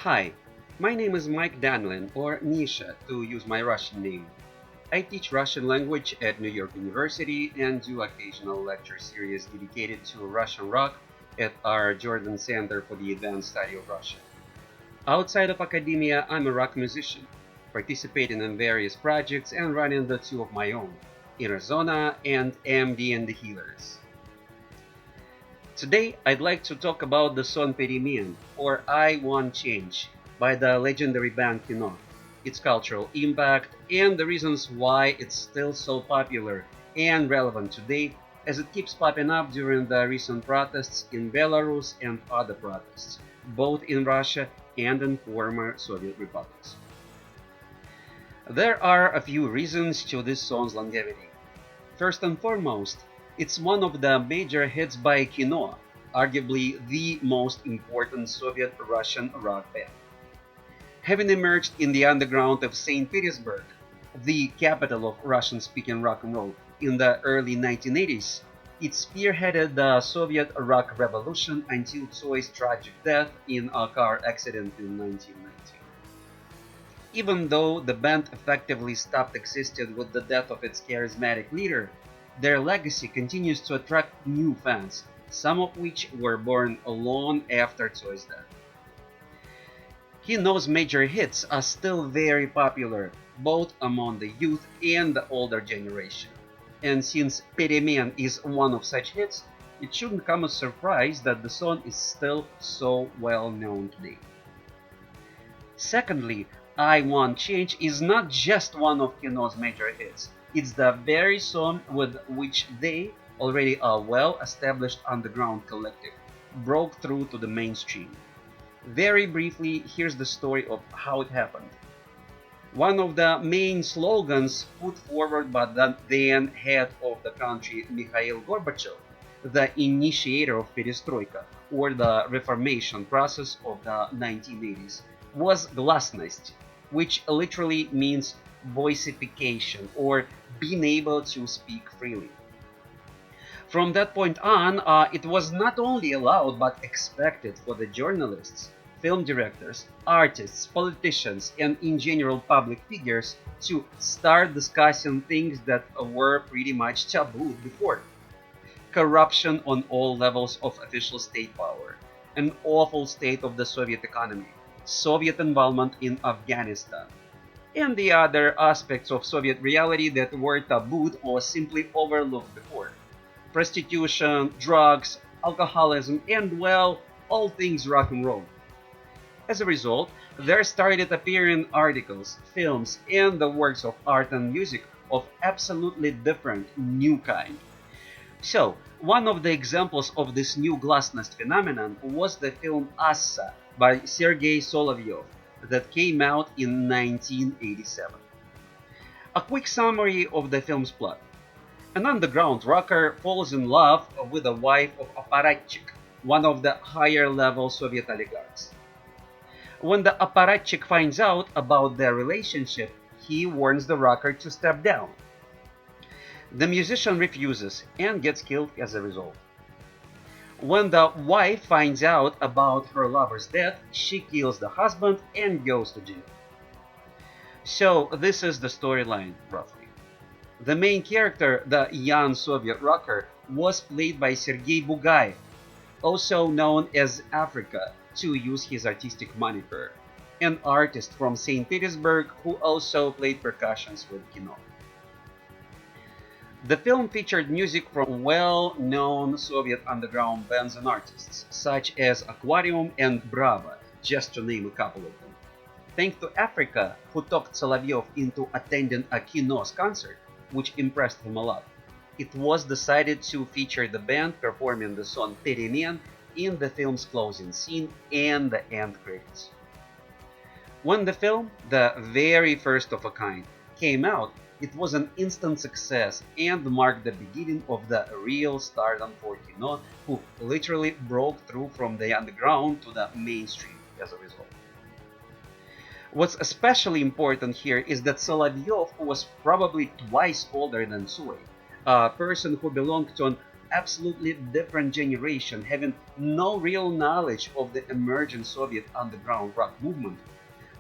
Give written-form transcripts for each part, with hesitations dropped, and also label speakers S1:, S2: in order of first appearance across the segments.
S1: Hi, my name is Mike Danilin, or Misha to use my Russian name. I teach Russian language at New York University and do occasional lecture series dedicated to Russian rock at our Jordan Center for the Advanced Study of Russia. Outside of academia, I'm a rock musician, participating in various projects and running the two of my own, Arizona and MD and the Healers. Today, I'd like to talk about the song Peremen, or I Want Change, by the legendary band KINO, its cultural impact, and the reasons why it's still so popular and relevant today as it keeps popping up during the recent protests in Belarus and other protests, both in Russia and in former Soviet republics. There are a few reasons to this song's longevity. First and foremost, it's one of the major hits by KINO, arguably the most important Soviet-Russian rock band. Having emerged in the underground of St. Petersburg, the capital of Russian-speaking rock and roll, in the early 1980s, it spearheaded the Soviet rock revolution until Tsoi's tragic death in a car accident in 1990. Even though the band effectively stopped existing with the death of its charismatic leader, their legacy continues to attract new fans, some of which were born long after Tsoi's death. KINO's major hits are still very popular, both among the youth and the older generation. And since Peremen is one of such hits, it shouldn't come as a surprise that the song is still so well known today. Secondly, I Want Change is not just one of KINO's major hits. It's the very song with which they, already a well-established underground collective, broke through to the mainstream. Very briefly, here's the story of how it happened. One of the main slogans put forward by the then head of the country, Mikhail Gorbachev, the initiator of perestroika, or the reformation process of the 1980s, was glasnost, which literally means voicification or being able to speak freely. From that point on, it was not only allowed but expected for the journalists, film directors, artists, politicians, and in general public figures to start discussing things that were pretty much taboo before. Corruption on all levels of official state power, an awful state of the Soviet economy, Soviet involvement in Afghanistan, and the other aspects of Soviet reality that were tabooed or simply overlooked before. Prostitution, drugs, alcoholism, and well, all things rock and roll. As a result, there started appearing articles, films, and the works of art and music of absolutely different, new kind. So, one of the examples of this new glasnost phenomenon was the film Assa by Sergei Solovyov that came out in 1987. A quick summary of the film's plot. An underground rocker falls in love with the wife of apparatchik, one of the higher-level Soviet oligarchs. When the apparatchik finds out about their relationship, he warns the rocker to step down. The musician refuses and gets killed as a result. When the wife finds out about her lover's death, she kills the husband and goes to jail. So this is the storyline, roughly. The main character, the young Soviet rocker, was played by Sergei Bugaev, also known as Africa, to use his artistic moniker, an artist from St. Petersburg who also played percussions with KINO. The film featured music from well-known Soviet underground bands and artists, such as Aquarium and Bravo, just to name a couple of them. Thanks to Africa, who talked Solovyov into attending a KINO's concert, which impressed him a lot, it was decided to feature the band performing the song Peremen in the film's closing scene and the end credits. When the film, the very first of a kind, came out, it was an instant success and marked the beginning of the real stardom for KINO, who literally broke through from the underground to the mainstream as a result. What's especially important here is that Solovyov was probably twice older than Tsoi, a person who belonged to an absolutely different generation having no real knowledge of the emerging Soviet underground rock movement,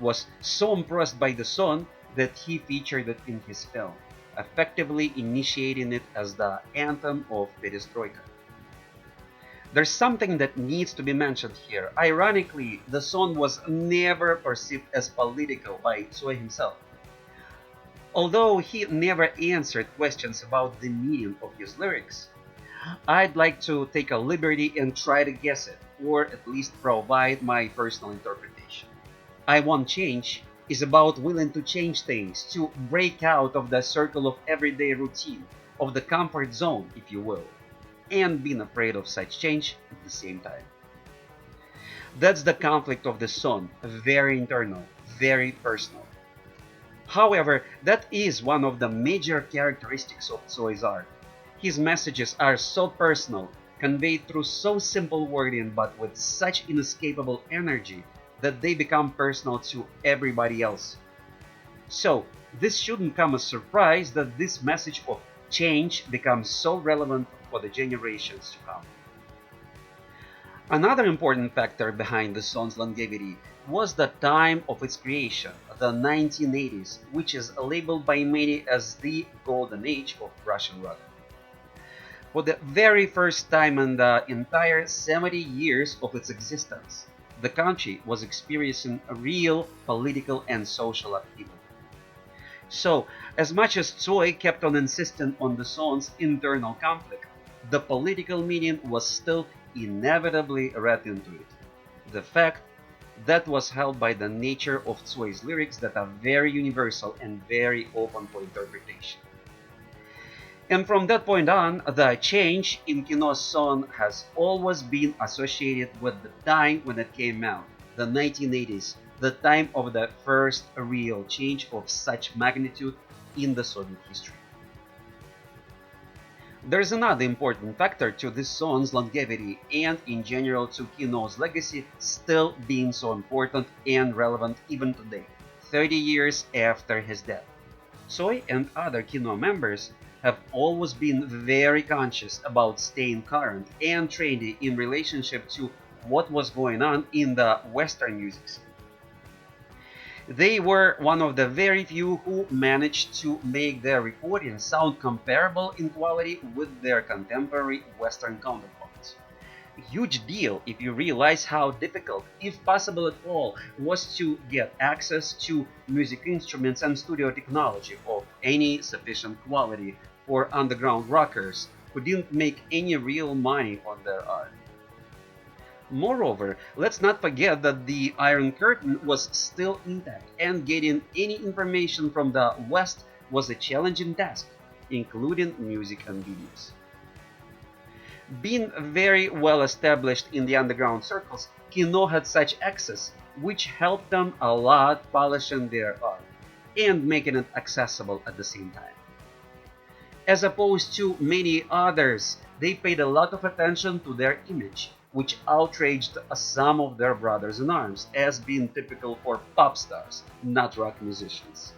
S1: was so impressed by the song that he featured it in his film, effectively initiating it as the anthem of perestroika. There's something that needs to be mentioned here. Ironically, the song was never perceived as political by Tsoi himself. Although he never answered questions about the meaning of his lyrics, I'd like to take a liberty and try to guess it, or at least provide my personal interpretation. I Want Change is about willing to change things, to break out of the circle of everyday routine, of the comfort zone, if you will, and being afraid of such change at the same time. That's the conflict of the song, very internal, very personal. However, that is one of the major characteristics of Tsoi's art. His messages are so personal, conveyed through so simple wording but with such inescapable energy that they become personal to everybody else. So, this shouldn't come as a surprise that this message of change becomes so relevant for the generations to come. Another important factor behind the song's longevity was the time of its creation, the 1980s, which is labeled by many as the golden age of Russian rock. For the very first time in the entire 70 years of its existence, the country was experiencing a real political and social upheaval. So, as much as Tsoi kept on insisting on the song's internal conflict, the political meaning was still inevitably read into it. The fact that was held by the nature of Tsui's lyrics that are very universal and very open for interpretation. And from that point on, the change in KINO's song has always been associated with the time when it came out, the 1980s, the time of the first real change of such magnitude in the Soviet history. There's another important factor to this song's longevity and in general to KINO's legacy still being so important and relevant even today, 30 years after his death. Tsoi and other KINO members have always been very conscious about staying current and trendy in relationship to what was going on in the Western music scene. They were one of the very few who managed to make their recordings sound comparable in quality with their contemporary Western counterparts. A huge deal if you realize how difficult, if possible at all, was to get access to music instruments and studio technology of any sufficient quality for underground rockers who didn't make any real money on their art. Moreover, let's not forget that the Iron Curtain was still intact, and getting any information from the West was a challenging task, including music and videos. Being very well established in the underground circles, KINO had such access, which helped them a lot polishing their art and making it accessible at the same time. As opposed to many others, they paid a lot of attention to their image, which outraged some of their brothers in arms, as being typical for pop stars, not rock musicians.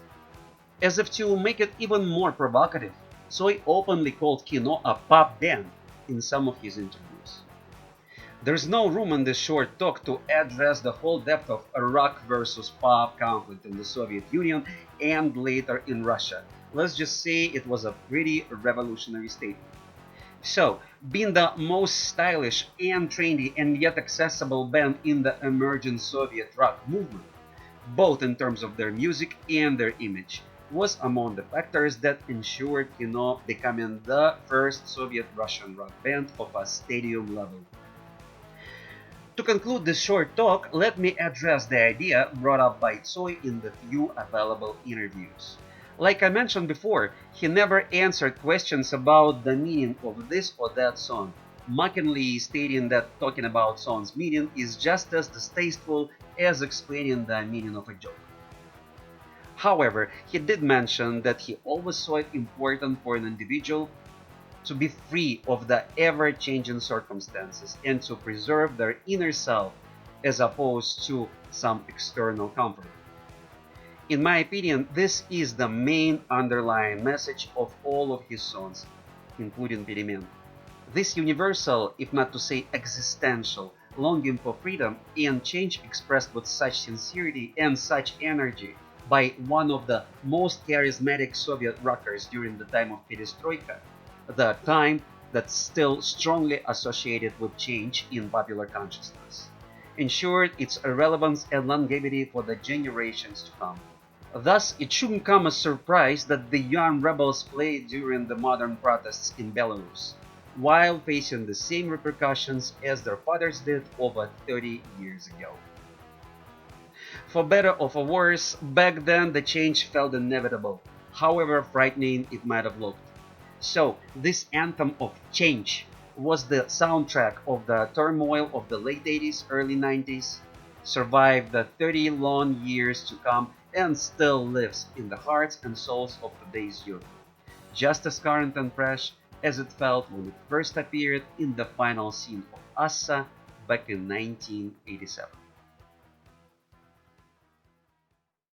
S1: As if to make it even more provocative, Tsoi openly called KINO a pop band in some of his interviews. There's no room in this short talk to address the whole depth of a rock versus pop conflict in the Soviet Union and later in Russia. Let's just say it was a pretty revolutionary statement. So, being the most stylish and trendy and yet accessible band in the emerging Soviet rock movement, both in terms of their music and their image, was among the factors that ensured KINO becoming the first Soviet Russian rock band of a stadium level. To conclude this short talk, let me address the idea brought up by Tsoi in the few available interviews. Like I mentioned before, he never answered questions about the meaning of this or that song, mockingly stating that talking about song's meaning is just as distasteful as explaining the meaning of a joke. However, he did mention that he always saw it important for an individual to be free of the ever-changing circumstances and to preserve their inner self as opposed to some external comfort. In my opinion, this is the main underlying message of all of his songs, including Peremen. This universal, if not to say existential, longing for freedom and change expressed with such sincerity and such energy by one of the most charismatic Soviet rockers during the time of Perestroika, the time that's still strongly associated with change in popular consciousness, ensured its relevance and longevity for the generations to come. Thus, it shouldn't come as a surprise that the young rebels played during the modern protests in Belarus, while facing the same repercussions as their fathers did over 30 years ago. For better or for worse, back then the change felt inevitable, however frightening it might have looked. So, this anthem of change was the soundtrack of the turmoil of the late 80s, early 90s, survived the 30 long years to come, and still lives in the hearts and souls of today's youth, just as current and fresh as it felt when it first appeared in the final scene of Assa back in 1987.